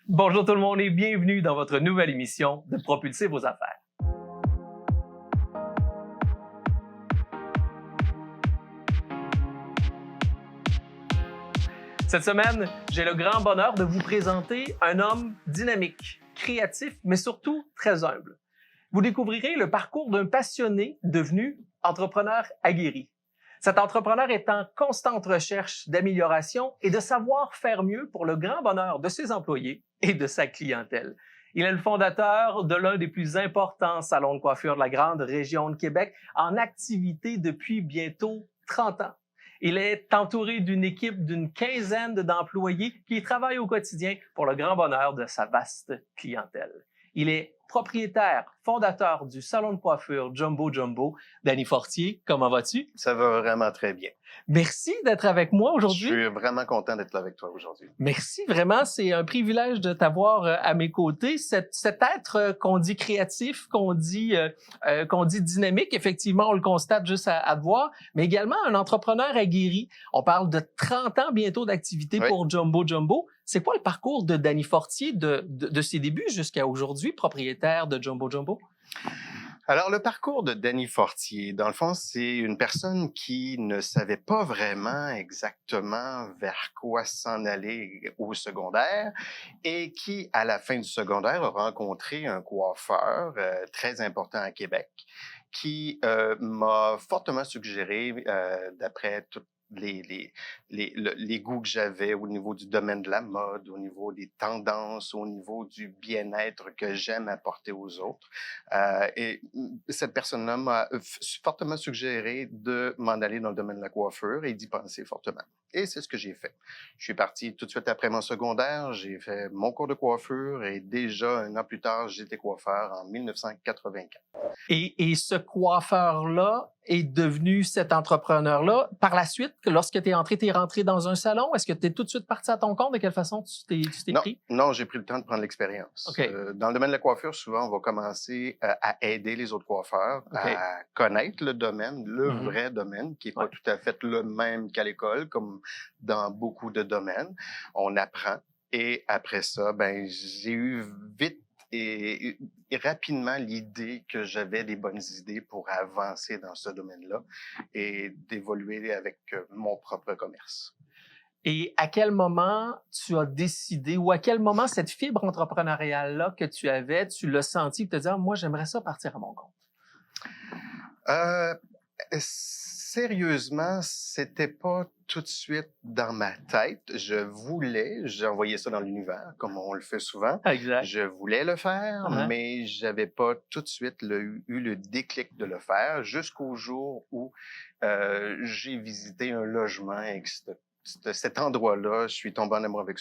Bonjour tout le monde et bienvenue dans votre nouvelle émission de Propulser vos affaires. Cette semaine, j'ai le grand bonheur de vous présenter un homme dynamique, créatif, mais surtout très humble. Vous découvrirez le parcours d'un passionné devenu entrepreneur aguerri. Cet entrepreneur est en constante recherche d'amélioration et de savoir faire mieux pour le grand bonheur de ses employés et de sa clientèle. Il est le fondateur de l'un des plus importants salons de coiffure de la grande région de Québec, en activité depuis bientôt 30 ans. Il est entouré d'une équipe d'une quinzaine d'employés qui travaillent au quotidien pour le grand bonheur de sa vaste clientèle. Il est propriétaire, fondateur du salon de coiffure Jumbo Jumbo. Danny Fortier, comment vas-tu? Ça va vraiment très bien. Merci d'être avec moi aujourd'hui. Je suis vraiment content d'être là avec toi aujourd'hui. Merci, vraiment, c'est un privilège de t'avoir à mes côtés. Cet être qu'on dit créatif, qu'on dit dynamique, effectivement, on le constate juste à te voir, mais également un entrepreneur aguerri. On parle de 30 ans bientôt d'activité pour Jumbo Jumbo. C'est quoi le parcours de Danny Fortier de ses débuts jusqu'à aujourd'hui, propriétaire de Jumbo Jumbo? Alors, le parcours de Danny Fortier, dans le fond, c'est une personne qui ne savait pas vraiment exactement vers quoi s'en aller au secondaire et qui, à la fin du secondaire, a rencontré un coiffeur très important à Québec qui m'a fortement suggéré, d'après toutes les goûts que j'avais au niveau du domaine de la mode, au niveau des tendances, au niveau du bien-être que j'aime apporter aux autres. Et cette personne-là m'a fortement suggéré de m'en aller dans le domaine de la coiffure et d'y penser fortement. Et c'est ce que j'ai fait. Je suis parti tout de suite après mon secondaire, j'ai fait mon cours de coiffure et déjà un an plus tard, j'étais coiffeur en 1984. Et ce coiffeur-là est devenu cet entrepreneur-là. Par la suite, lorsque tu es rentré dans un salon, est-ce que tu es tout de suite parti à ton compte? De quelle façon tu t'es pris? Non, j'ai pris le temps de prendre l'expérience. Okay. Dans le domaine de la coiffure, souvent, on va commencer à aider les autres coiffeurs à connaître le domaine, le vrai domaine, qui n'est pas tout à fait le même qu'à l'école, comme dans beaucoup de domaines. On apprend. Et après ça, ben, j'ai eu vite et rapidement l'idée que j'avais des bonnes idées pour avancer dans ce domaine-là et d'évoluer avec mon propre commerce. Et à quel moment tu as décidé ou à quel moment cette fibre entrepreneuriale-là que tu avais, tu l'as senti et tu te dis « moi, j'aimerais ça partir à mon compte ». Sérieusement, c'était pas tout de suite dans ma tête. J'ai envoyé ça dans l'univers, comme on le fait souvent. Exact. Je voulais le faire, mais j'avais pas tout de suite eu le déclic de le faire jusqu'au jour où j'ai visité un logement et que cet endroit-là, je suis tombé en amour avec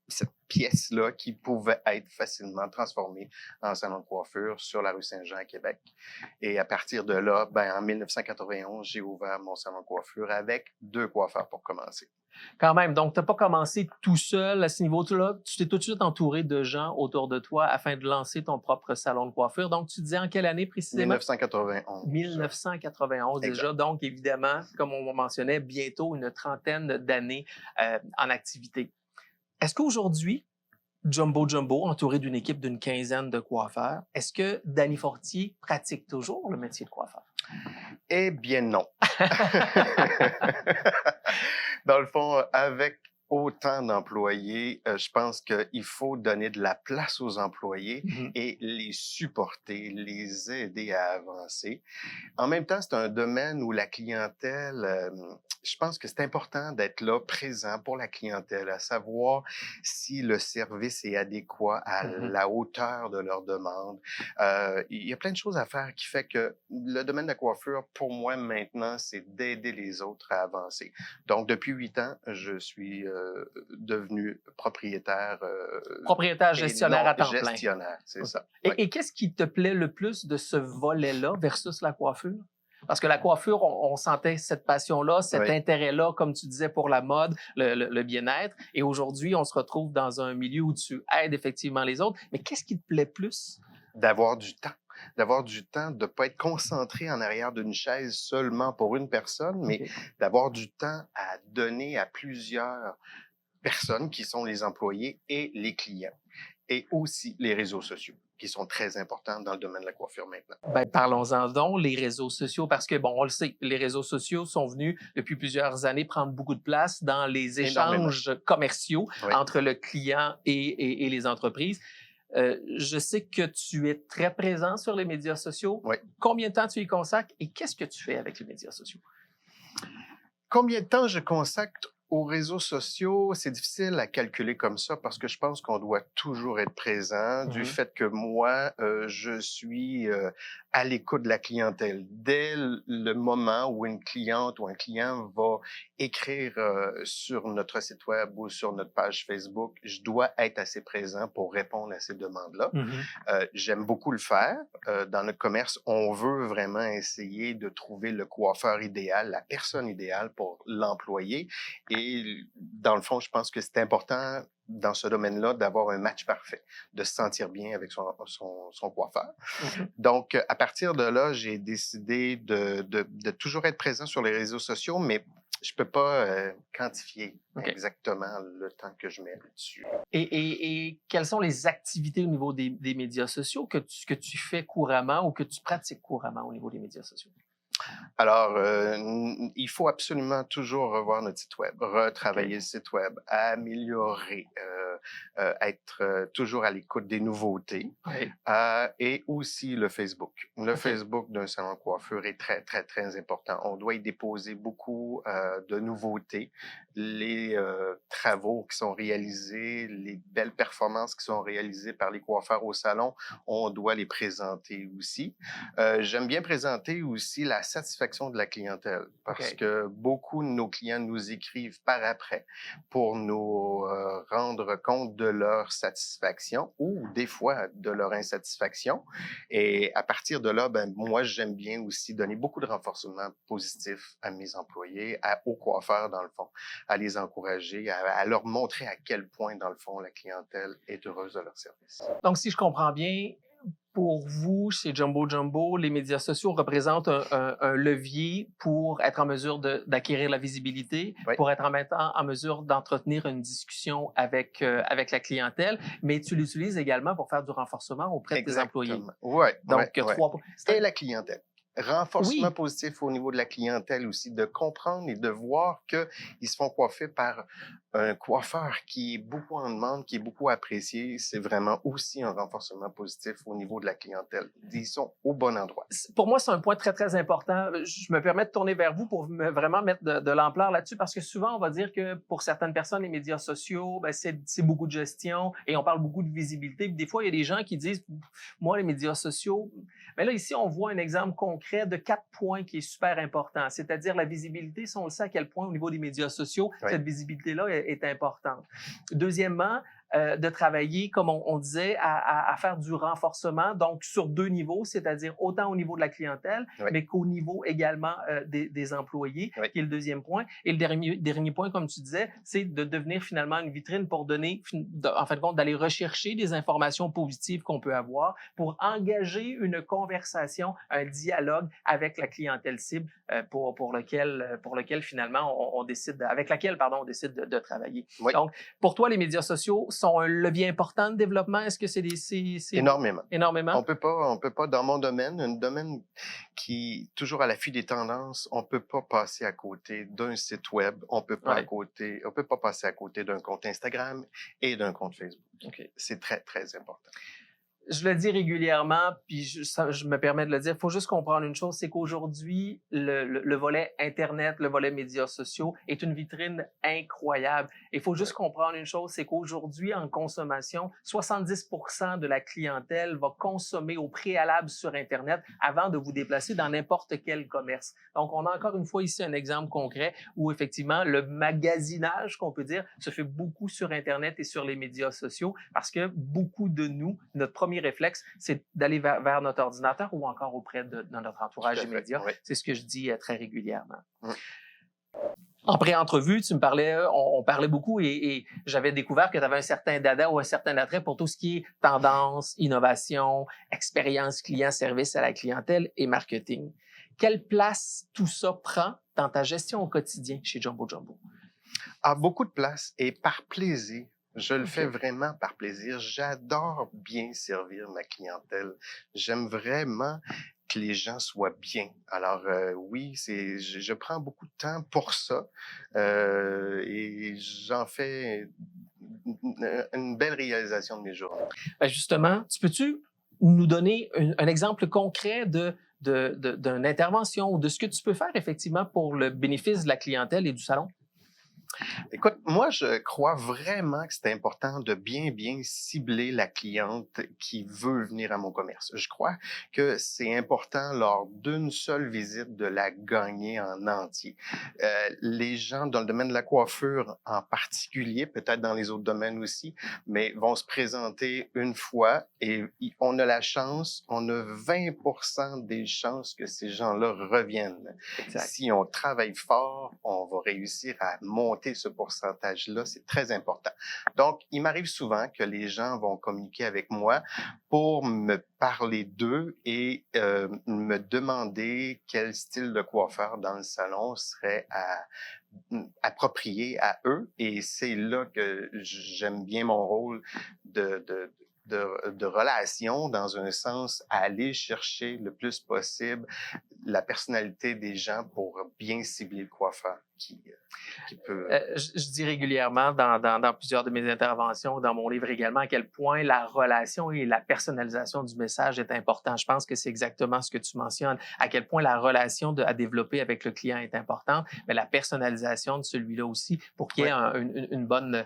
cette pièce-là qui pouvait être facilement transformée en salon de coiffure sur la rue Saint-Jean à Québec. Et à partir de là, en 1991, j'ai ouvert mon salon de coiffure avec 2 coiffeurs pour commencer. Quand même, donc tu n'as pas commencé tout seul à ce niveau-là. Tu t'es tout de suite entouré de gens autour de toi afin de lancer ton propre salon de coiffure. Donc, tu disais en quelle année précisément? 1991. 1991 déjà. Donc, évidemment, comme on mentionnait, bientôt une trentaine d'années en activité. Est-ce qu'aujourd'hui, Jumbo Jumbo, entouré d'une équipe d'une quinzaine de coiffeurs, est-ce que Danny Fortier pratique toujours le métier de coiffeur? Eh bien non. Dans le fond, avec autant d'employés, je pense qu'il faut donner de la place aux employés et les supporter, les aider à avancer. En même temps, c'est un domaine où la clientèle, je pense que c'est important d'être là, présent pour la clientèle, à savoir si le service est adéquat à la hauteur de leur demande. Il y a plein de choses à faire qui fait que le domaine de la coiffure, pour moi, maintenant, c'est d'aider les autres à avancer. Donc, depuis 8 ans, je suis devenu propriétaire. Propriétaire gestionnaire à temps plein. Gestionnaire, c'est ça. Et qu'est-ce qui te plaît le plus de ce volet-là versus la coiffure? Parce que la coiffure, on sentait cette passion-là, cet intérêt-là, comme tu disais, pour la mode, le bien-être. Et aujourd'hui, on se retrouve dans un milieu où tu aides effectivement les autres. Mais qu'est-ce qui te plaît plus? D'avoir du temps. D'avoir du temps, de ne pas être concentré en arrière d'une chaise seulement pour une personne, mais d'avoir du temps à donner à plusieurs personnes qui sont les employés et les clients. Et aussi les réseaux sociaux, qui sont très importants dans le domaine de la coiffure maintenant. Ben, parlons-en donc, les réseaux sociaux, parce que, bon, on le sait, les réseaux sociaux sont venus depuis plusieurs années prendre beaucoup de place dans les échanges commerciaux entre le client et les entreprises. Je sais que tu es très présent sur les médias sociaux. Oui. Combien de temps tu y consacres et qu'est-ce que tu fais avec les médias sociaux? Combien de temps je consacre aux réseaux sociaux? C'est difficile à calculer comme ça parce que je pense qu'on doit toujours être présent du fait que moi, je suis à l'écoute de la clientèle. Dès le moment où une cliente ou un client va écrire sur notre site web ou sur notre page Facebook, je dois être assez présent pour répondre à ces demandes-là. J'aime beaucoup le faire. Dans notre commerce, on veut vraiment essayer de trouver le coiffeur idéal, la personne idéale pour l'employé. Et dans le fond, je pense que c'est important dans ce domaine-là d'avoir un match parfait, de se sentir bien avec son coiffeur. Donc, à partir de là, j'ai décidé de toujours être présent sur les réseaux sociaux, mais je peux pas quantifier exactement le temps que je mets là-dessus. Et quelles sont les activités au niveau des médias sociaux que tu fais couramment ou que tu pratiques couramment au niveau des médias sociaux? Alors, il faut absolument toujours revoir notre site web, retravailler le site web, améliorer, être toujours à l'écoute des nouveautés et aussi le Facebook. Le Facebook d'un salon de coiffure est très, très, très important. On doit y déposer beaucoup de nouveautés, les travaux qui sont réalisés, les belles performances qui sont réalisées par les coiffeurs au salon, on doit les présenter aussi. J'aime bien présenter aussi la satisfaction de la clientèle parce que beaucoup de nos clients nous écrivent par après pour nous rendre compte de leur satisfaction ou des fois de leur insatisfaction. Et à partir de là, ben moi, j'aime bien aussi donner beaucoup de renforcement positif à mes employés, aux coiffeurs dans le fond, à les encourager, à leur montrer à quel point dans le fond la clientèle est heureuse de leur service. Donc, si je comprends bien, pour vous, chez Jumbo Jumbo, les médias sociaux représentent un levier pour être en mesure d'acquérir la visibilité, pour être en mesure d'entretenir une discussion avec la clientèle, mais tu l'utilises également pour faire du renforcement auprès de tes employés. Oui. Donc, 3 points. Et la clientèle. Renforcement positif au niveau de la clientèle aussi, de comprendre et de voir qu'ils se font coiffer par un coiffeur qui est beaucoup en demande, qui est beaucoup apprécié. C'est vraiment aussi un renforcement positif au niveau de la clientèle. Ils sont au bon endroit. Pour moi, c'est un point très, très important. Je me permets de tourner vers vous pour vraiment mettre de l'ampleur là-dessus parce que souvent, on va dire que pour certaines personnes, les médias sociaux, ben, c'est beaucoup de gestion et on parle beaucoup de visibilité. Puis des fois, il y a des gens qui disent, moi, les médias sociaux... Mais là, ici, on voit un exemple concret de 4 points qui est super important, c'est-à-dire la visibilité. Si on le sait à quel point au niveau des médias sociaux, cette visibilité-là est importante. Deuxièmement, de travailler, comme on disait, à faire du renforcement, donc sur 2 niveaux, c'est-à-dire autant au niveau de la clientèle, mais qu'au niveau également des employés, qui est le deuxième point. Et le dernier point, comme tu disais, c'est de devenir finalement une vitrine pour donner, en fin de compte, d'aller rechercher des informations positives qu'on peut avoir pour engager une conversation, un dialogue avec la clientèle cible pour lequel finalement on décide, avec laquelle, pardon, on décide de travailler. Donc, pour toi, les médias sociaux sont un levier important de développement? Est-ce que c'est Énormément. Énormément? On peut pas, dans mon domaine, un domaine qui est toujours à l'affût des tendances, on peut pas passer à côté d'un site web, on peut pas passer à côté d'un compte Instagram et d'un compte Facebook. C'est très, très important. Je le dis régulièrement, puis je me permets de le dire, il faut juste comprendre une chose, c'est qu'aujourd'hui, le volet Internet, le volet médias sociaux est une vitrine incroyable. Il faut juste comprendre une chose, c'est qu'aujourd'hui, en consommation, 70% de la clientèle va consommer au préalable sur Internet avant de vous déplacer dans n'importe quel commerce. Donc, on a encore une fois ici un exemple concret où, effectivement, le magasinage, qu'on peut dire, se fait beaucoup sur Internet et sur les médias sociaux parce que beaucoup de nous, notre premier réflexe, c'est d'aller vers notre ordinateur ou encore auprès de notre entourage immédiat. C'est ce que je dis très régulièrement. En pré-entrevue, tu me parlais, on parlait beaucoup et j'avais découvert que tu avais un certain dada ou un certain attrait pour tout ce qui est tendance, innovation, expérience client, service à la clientèle et marketing. Quelle place tout ça prend dans ta gestion au quotidien chez Jumbo Jumbo? a beaucoup de place et par plaisir. Je le fais OK. vraiment par plaisir. J'adore bien servir ma clientèle. J'aime vraiment que les gens soient bien. Alors oui, je prends beaucoup de temps pour ça et j'en fais une belle réalisation de mes journées. Ben justement, peux-tu nous donner un exemple concret d'une intervention ou de ce que tu peux faire effectivement pour le bénéfice de la clientèle et du salon? Écoute, moi, je crois vraiment que c'est important de bien cibler la cliente qui veut venir à mon commerce. Je crois que c'est important lors d'une seule visite de la gagner en entier. Les gens dans le domaine de la coiffure en particulier, peut-être dans les autres domaines aussi, mais vont se présenter une fois et on a la chance, on a 20% des chances que ces gens-là reviennent. Exact. Si on travaille fort, on va réussir à monter ce pourcentage-là. C'est très important. Donc, il m'arrive souvent que les gens vont communiquer avec moi pour me parler d'eux et me demander quel style de coiffeur dans le salon serait approprié à eux. Et c'est là que j'aime bien mon rôle de relation, dans un sens, à aller chercher le plus possible la personnalité des gens pour bien cibler le coiffeur qui peut... Je dis régulièrement dans plusieurs de mes interventions, dans mon livre également, à quel point la relation et la personnalisation du message est important. Je pense que c'est exactement ce que tu mentionnes, à quel point la relation à développer avec le client est importante, mais la personnalisation de celui-là aussi, pour qu'il y ait une bonne...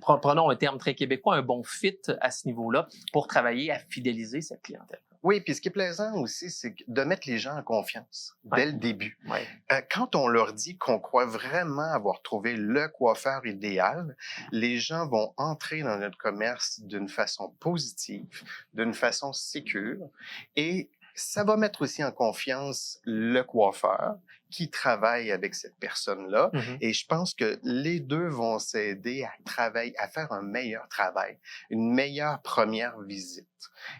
prenons un terme très québécois, un bon fit à ce niveau-là pour travailler à fidéliser cette clientèle. Oui, puis ce qui est plaisant aussi, c'est de mettre les gens en confiance dès le début. Ouais. Quand on leur dit qu'on croit vraiment avoir trouvé le coiffeur idéal, les gens vont entrer dans notre commerce d'une façon positive, d'une façon sécure, et ça va mettre aussi en confiance le coiffeur qui travaille avec cette personne-là. Mm-hmm. Et je pense que les deux vont s'aider à faire un meilleur travail, une meilleure première visite.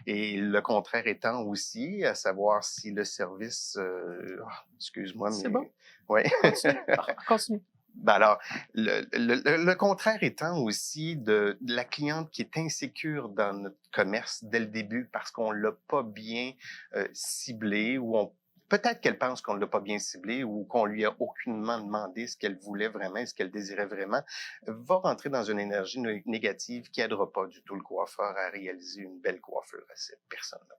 Et le contraire étant aussi, à savoir si le service... excuse-moi, mais... C'est bon. Oui. Continue. Ben alors, le contraire étant aussi de la cliente qui est insécure dans notre commerce dès le début parce qu'on l'a pas bien ciblé ou peut-être qu'elle pense qu'on ne l'a pas bien ciblé ou qu'on lui a aucunement demandé ce qu'elle voulait vraiment et ce qu'elle désirait vraiment, va rentrer dans une énergie négative qui aidera pas du tout le coiffeur à réaliser une belle coiffure à cette personne-là.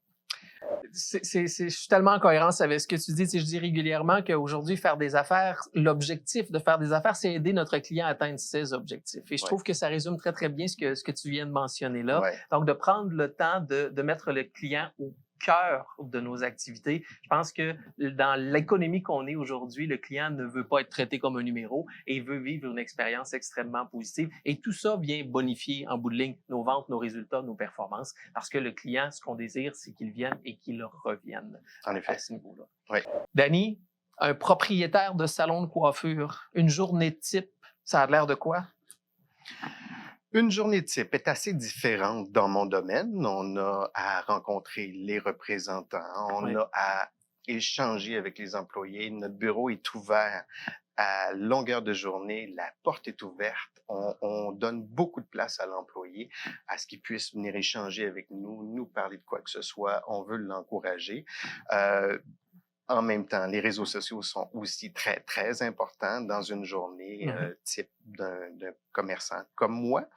Je suis tellement en cohérence avec ce que tu dis. Je dis régulièrement qu'aujourd'hui, faire des affaires, l'objectif de faire des affaires, c'est aider notre client à atteindre ses objectifs. Et je trouve que ça résume très, très bien ce que tu viens de mentionner là. Ouais. Donc, de prendre le temps de mettre le client au cœur de nos activités. Je pense que dans l'économie qu'on est aujourd'hui, le client ne veut pas être traité comme un numéro et veut vivre une expérience extrêmement positive. Et tout ça vient bonifier en bout de ligne nos ventes, nos résultats, nos performances, parce que le client, ce qu'on désire, c'est qu'il vienne et qu'il revienne en effet. à ce niveau-là. Oui. Danny, un propriétaire de salon de coiffure, une journée type, ça a l'air de quoi? Une journée type est assez différente dans mon domaine. On a à rencontrer les représentants, on a à échanger avec les employés. Notre bureau est ouvert à longueur de journée, la porte est ouverte. On donne beaucoup de place à l'employé, à ce qu'il puisse venir échanger avec nous parler de quoi que ce soit. On veut l'encourager. En même temps, les réseaux sociaux sont aussi très, très importants dans une journée type d'un commerçant comme moi.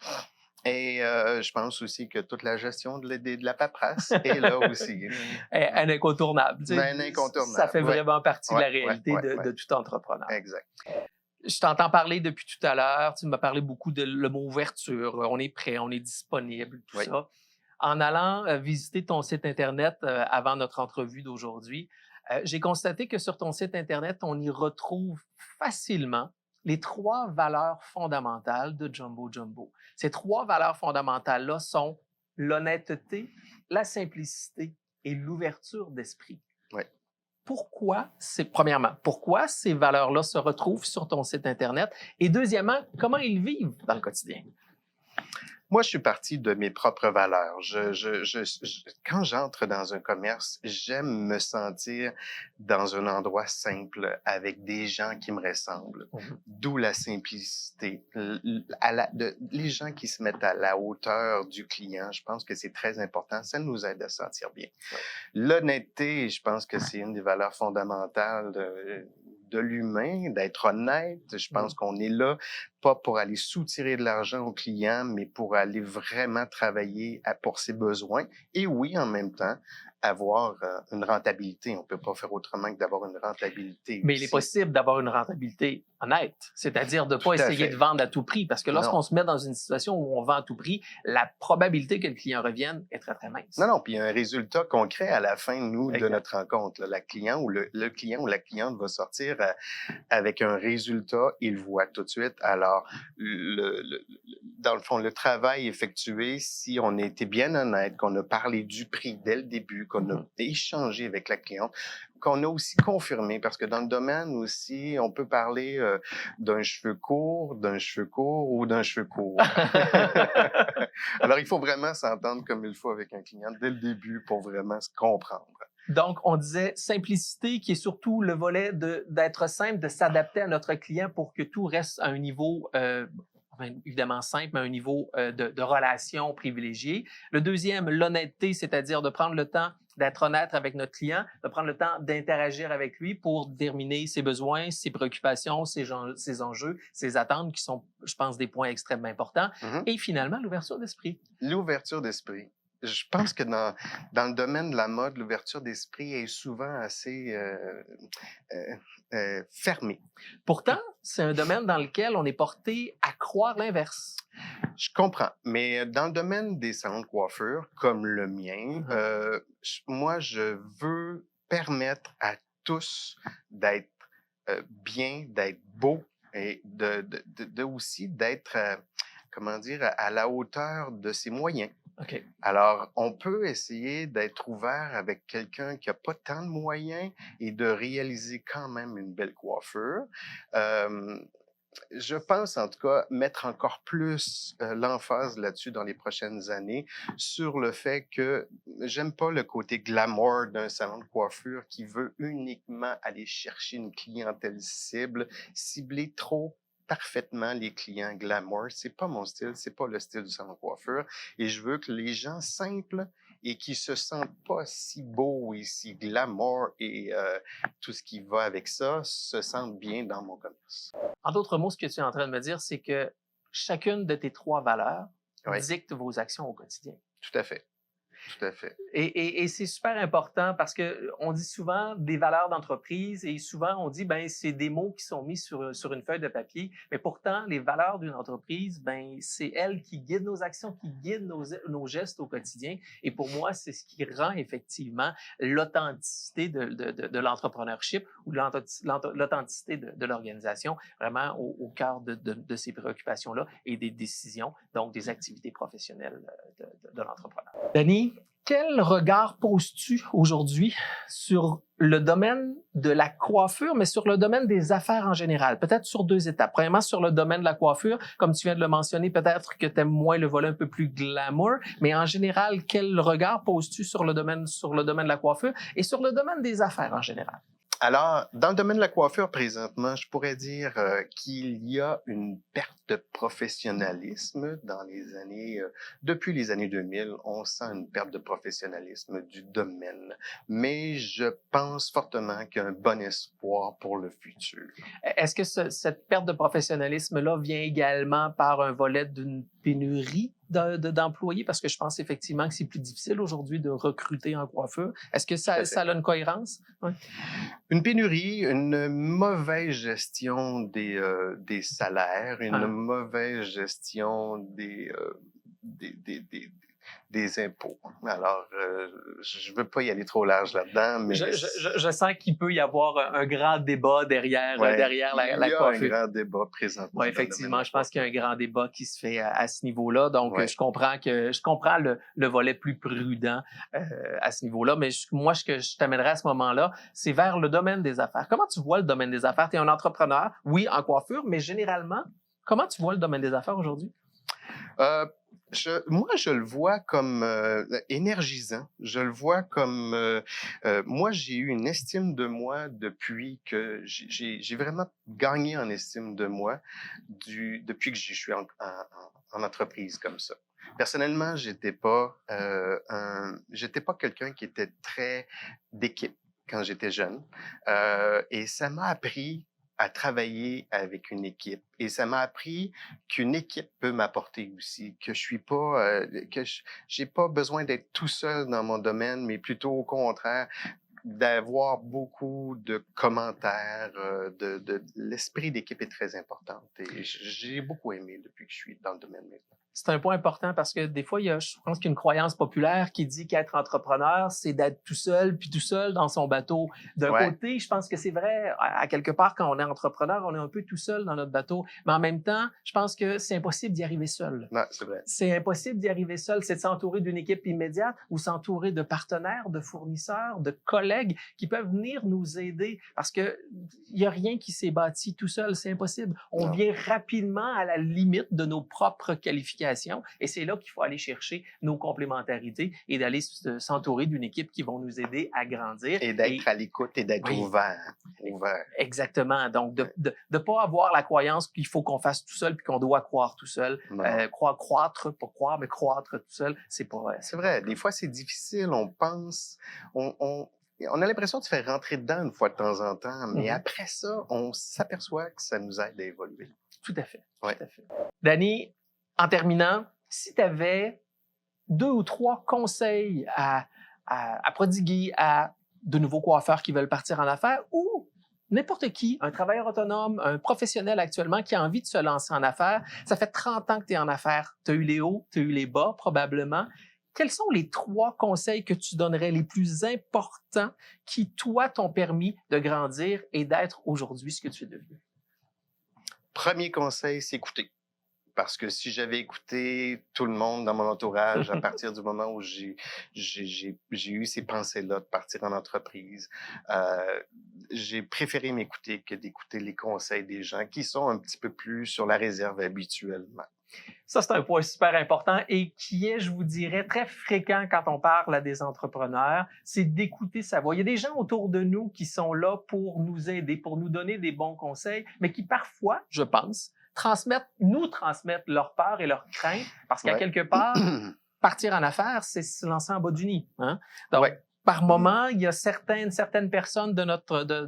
Et je pense aussi que toute la gestion de la paperasse est là aussi. Un incontournable. Un incontournable. Ça fait vraiment partie de la réalité de tout entrepreneur. Exact. Je t'entends parler depuis tout à l'heure. Tu m'as parlé beaucoup de le mot ouverture. On est prêt, on est disponible, tout ça. En allant visiter ton site Internet avant notre entrevue d'aujourd'hui, j'ai constaté que sur ton site Internet, on y retrouve facilement les 3 valeurs fondamentales de Jumbo Jumbo. Ces 3 valeurs fondamentales-là sont l'honnêteté, la simplicité et l'ouverture d'esprit. Oui. Premièrement, pourquoi ces valeurs-là se retrouvent sur ton site Internet? Et deuxièmement, comment ils vivent dans le quotidien? Moi, je suis parti de mes propres valeurs. Quand j'entre dans un commerce, j'aime me sentir dans un endroit simple avec des gens qui me ressemblent. D'où la simplicité. Les gens qui se mettent à la hauteur du client, je pense que c'est très important. Ça nous aide à se sentir bien. L'honnêteté, je pense que c'est une des valeurs fondamentales de l'humain, d'être honnête. Je pense qu'on est là pas pour aller soutirer de l'argent au client, mais pour aller vraiment travailler pour ses besoins. Et oui, en même temps, avoir une rentabilité. On peut pas faire autrement que d'avoir une rentabilité. Mais il est possible d'avoir une rentabilité honnête, c'est-à-dire de pas essayer de vendre à tout prix, parce que lorsqu'on se met dans une situation où on vend à tout prix, la probabilité que le client revienne est très, très mince. Non, puis il y a un résultat concret à la fin, nous, de notre rencontre. Là, le client ou la cliente va sortir avec un résultat, il le voit tout de suite. Alors, dans le fond, le travail effectué, si on a été bien honnête, qu'on a parlé du prix dès le début, qu'on a échangé avec la cliente, qu'on a aussi confirmé, parce que dans le domaine aussi, on peut parler d'un cheveu court ou d'un cheveu court. Alors, il faut vraiment s'entendre comme il faut avec un client dès le début pour vraiment se comprendre. Donc, on disait simplicité, qui est surtout le volet d'être simple, de s'adapter à notre client pour que tout reste à un niveau évidemment simple, mais à un niveau de relation privilégiée. Le deuxième, l'honnêteté, c'est-à-dire de prendre le temps d'être honnête avec notre client, de prendre le temps d'interagir avec lui pour déterminer ses besoins, ses préoccupations, ses enjeux, ses attentes, qui sont, je pense, des points extrêmement importants. Et finalement, l'ouverture d'esprit. L'ouverture d'esprit. Je pense que dans le domaine de la mode, l'ouverture d'esprit est souvent assez fermée. Pourtant, c'est un domaine dans lequel on est porté à croire l'inverse. Je comprends, mais dans le domaine des salons de coiffure, comme le mien, moi, je veux permettre à tous d'être bien, d'être beau et aussi d'être, comment dire, à la hauteur de ses moyens. Okay. Alors, on peut essayer d'être ouvert avec quelqu'un qui n'a pas tant de moyens et de réaliser quand même une belle coiffure. Je pense, en tout cas, mettre encore plus l'emphase là-dessus dans les prochaines années sur le fait que j'aime pas le côté glamour d'un salon de coiffure qui veut uniquement aller chercher une clientèle cibler trop parfaitement les clients glamour. C'est pas mon style, c'est pas le style du salon de coiffure. Et je veux que les gens simples et qui se sentent pas si beaux et si glamour et tout ce qui va avec ça se sentent bien dans mon commerce. En d'autres mots, ce que tu es en train de me dire, c'est que chacune de tes trois valeurs dicte vos actions au quotidien. Tout à fait. Tout à fait. Et c'est super important parce que on dit souvent des valeurs d'entreprise et souvent on dit c'est des mots qui sont mis sur une feuille de papier, mais pourtant les valeurs d'une entreprise c'est elles qui guident nos actions, qui guident nos gestes au quotidien. Et pour moi, c'est ce qui rend effectivement l'authenticité de l'entrepreneurship ou l'authenticité de l'organisation vraiment au cœur de ces préoccupations-là et des décisions, donc des activités professionnelles de l'entrepreneur. Denis, quel regard poses-tu aujourd'hui sur le domaine de la coiffure, mais sur le domaine des affaires en général? Peut-être sur deux étapes. Premièrement, sur le domaine de la coiffure, comme tu viens de le mentionner, peut-être que tu aimes moins le volet un peu plus glamour, mais en général, quel regard poses-tu sur le domaine de la coiffure et sur le domaine des affaires en général? Alors, dans le domaine de la coiffure, présentement, je pourrais dire qu'il y a une perte de professionnalisme dans les années, depuis les années 2000, on sent une perte de professionnalisme du domaine. Mais je pense fortement qu'il y a un bon espoir pour le futur. Est-ce que cette perte de professionnalisme-là vient également par un volet d'une pénurie d'employés? Parce que je pense effectivement que c'est plus difficile aujourd'hui de recruter en coiffure. Est-ce que ça a une cohérence? Ouais. Une pénurie, une mauvaise gestion des salaires, une mauvaise gestion des impôts. Alors, je veux pas y aller trop large là-dedans, mais... Je sens qu'il peut y avoir un grand débat derrière la coiffure. Il y a un grand débat présentement. Oui, effectivement, je pense qu'il y a un grand débat qui se fait à ce niveau-là. Donc, je comprends le volet plus prudent à ce niveau-là. Mais moi, ce que je t'amènerais à ce moment-là, c'est vers le domaine des affaires. Comment tu vois le domaine des affaires? Tu es un entrepreneur, oui, en coiffure, mais généralement, comment tu vois le domaine des affaires aujourd'hui? Moi, je le vois comme énergisant. Je le vois comme... moi, j'ai eu une estime de moi depuis que j'ai vraiment gagné en estime de moi depuis que je suis en entreprise comme ça. Personnellement, j'étais pas quelqu'un qui était très d'équipe quand j'étais jeune. Et ça m'a appris à travailler avec une équipe. Et ça m'a appris qu'une équipe peut m'apporter aussi, que je suis pas, j'ai pas besoin d'être tout seul dans mon domaine, mais plutôt au contraire, d'avoir beaucoup de commentaires, l'esprit d'équipe est très important. Et j'ai beaucoup aimé depuis que je suis dans le domaine maintenant. C'est un point important parce que des fois, je pense qu'il y a une croyance populaire qui dit qu'être entrepreneur, c'est d'être tout seul, puis tout seul dans son bateau. D'un côté, je pense que c'est vrai, à quelque part, quand on est entrepreneur, on est un peu tout seul dans notre bateau. Mais en même temps, je pense que c'est impossible d'y arriver seul. Non, c'est vrai. C'est impossible d'y arriver seul. C'est de s'entourer d'une équipe immédiate ou s'entourer de partenaires, de fournisseurs, de collègues qui peuvent venir nous aider parce que il y a rien qui s'est bâti tout seul. C'est impossible. On vient rapidement à la limite de nos propres qualifications. Et c'est là qu'il faut aller chercher nos complémentarités et d'aller s'entourer d'une équipe qui vont nous aider à grandir. Et d'être à l'écoute et d'être ouvert. Exactement. Donc, de pas avoir la croyance qu'il faut qu'on fasse tout seul puis qu'on doit croire tout seul. Croître, pas croire, mais croître tout seul, c'est pas... c'est vrai. Des fois, c'est difficile. On pense... On a l'impression de se faire rentrer dedans une fois de temps en temps, mais après ça, on s'aperçoit que ça nous aide à évoluer. Tout à fait. Ouais. Tout à fait. Danny, en terminant, si tu avais 2 ou 3 conseils à prodiguer à de nouveaux coiffeurs qui veulent partir en affaires ou n'importe qui, un travailleur autonome, un professionnel actuellement qui a envie de se lancer en affaires, ça fait 30 ans que tu es en affaires, tu as eu les hauts, tu as eu les bas probablement. Quels sont les 3 conseils que tu donnerais les plus importants qui, toi, t'ont permis de grandir et d'être aujourd'hui ce que tu es devenu? Premier conseil, c'est écouter. Parce que si j'avais écouté tout le monde dans mon entourage à partir du moment où j'ai eu ces pensées-là de partir en entreprise, j'ai préféré m'écouter que d'écouter les conseils des gens qui sont un petit peu plus sur la réserve habituellement. Ça, c'est un point super important et qui est, je vous dirais, très fréquent quand on parle à des entrepreneurs, c'est d'écouter sa voix. Il y a des gens autour de nous qui sont là pour nous aider, pour nous donner des bons conseils, mais qui parfois, je pense, nous transmettent leur peur et leur crainte, parce qu'à quelque part, partir en affaires, c'est se lancer en bas du nid. Hein? Donc, par moment, il y a certaines personnes de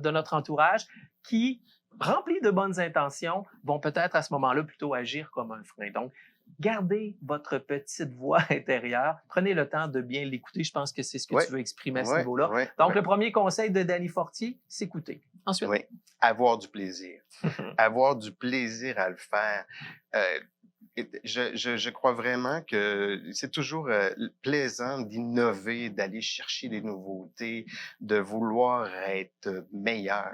notre entourage qui, remplis de bonnes intentions, vont peut-être à ce moment-là plutôt agir comme un frein. Donc, gardez votre petite voix intérieure. Prenez le temps de bien l'écouter. Je pense que c'est ce que tu veux exprimer à ce niveau-là. Donc, le premier conseil de Danny Fortier, c'est écouter. Ensuite, avoir du plaisir. Avoir du plaisir à le faire. Je crois vraiment que c'est toujours plaisant d'innover, d'aller chercher des nouveautés, de vouloir être meilleur.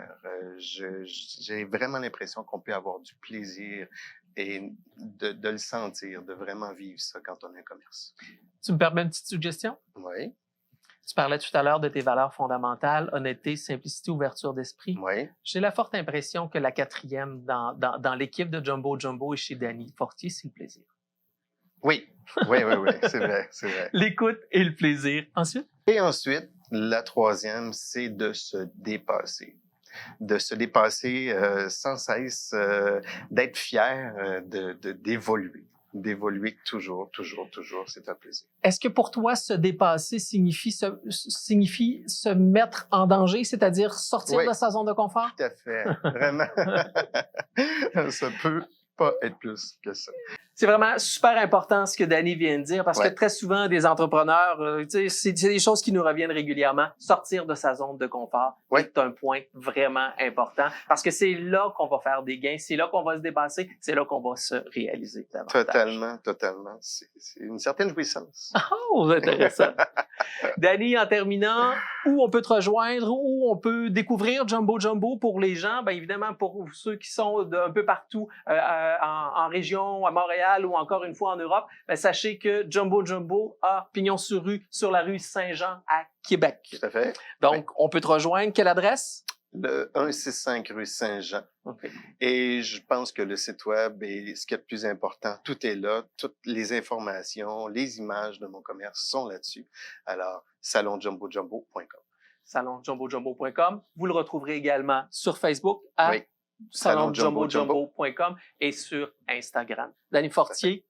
J'ai vraiment l'impression qu'on peut avoir du plaisir et de le sentir, de vraiment vivre ça quand on a un commerce. Tu me permets une petite suggestion? Oui. Tu parlais tout à l'heure de tes valeurs fondamentales, honnêteté, simplicité, ouverture d'esprit. Oui. J'ai la forte impression que la 4e dans l'équipe de Jumbo Jumbo et chez Danny Fortier, c'est le plaisir. Oui, c'est vrai, c'est vrai. L'écoute et le plaisir. Ensuite? Et ensuite, la 3e, c'est de se dépasser. De se dépasser sans cesse, d'être fier d'évoluer. D'évoluer toujours, c'est un plaisir. Est-ce que pour toi, se dépasser signifie se mettre en danger, c'est-à-dire sortir de sa zone de confort? Tout à fait, vraiment. Ça peut pas être plus que ça. C'est vraiment super important ce que Danny vient de dire parce que très souvent, des entrepreneurs, c'est des choses qui nous reviennent régulièrement. Sortir de sa zone de confort est un point vraiment important parce que c'est là qu'on va faire des gains, c'est là qu'on va se dépasser, c'est là qu'on va se réaliser davantage. Totalement. C'est une certaine jouissance. Oh, intéressant. Danny, en terminant, où on peut te rejoindre, où on peut découvrir Jumbo Jumbo pour les gens, bien évidemment pour ceux qui sont d'un peu partout en région, à Montréal, ou encore une fois en Europe, bien, sachez que Jumbo Jumbo a pignon sur rue sur la rue Saint-Jean à Québec. Tout à fait. Donc, on peut te rejoindre. Quelle adresse? Le 165 rue Saint-Jean. OK. Et je pense que le site web est ce qu'il y a de plus important. Tout est là. Toutes les informations, les images de mon commerce sont là-dessus. Alors, salonjumbojumbo.com. salonjumbojumbo.com. Vous le retrouverez également sur Facebook à Oui. salonjumbojumbo.com et sur Instagram. Danny Fortier,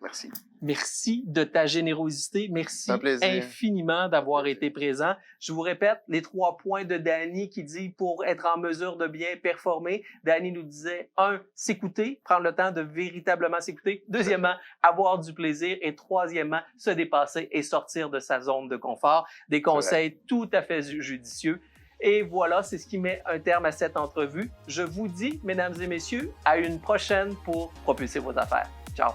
Merci. merci de ta générosité. Merci Un plaisir. infiniment d'avoir Un plaisir. été présent. Je vous répète les 3 points de Danny qui dit pour être en mesure de bien performer. Danny nous disait 1, s'écouter, prendre le temps de véritablement s'écouter. Deuxièmement, avoir du plaisir. Et troisièmement, se dépasser et sortir de sa zone de confort. Des conseils tout à fait judicieux. Et voilà, c'est ce qui met un terme à cette entrevue. Je vous dis, mesdames et messieurs, à une prochaine pour propulser vos affaires. Ciao!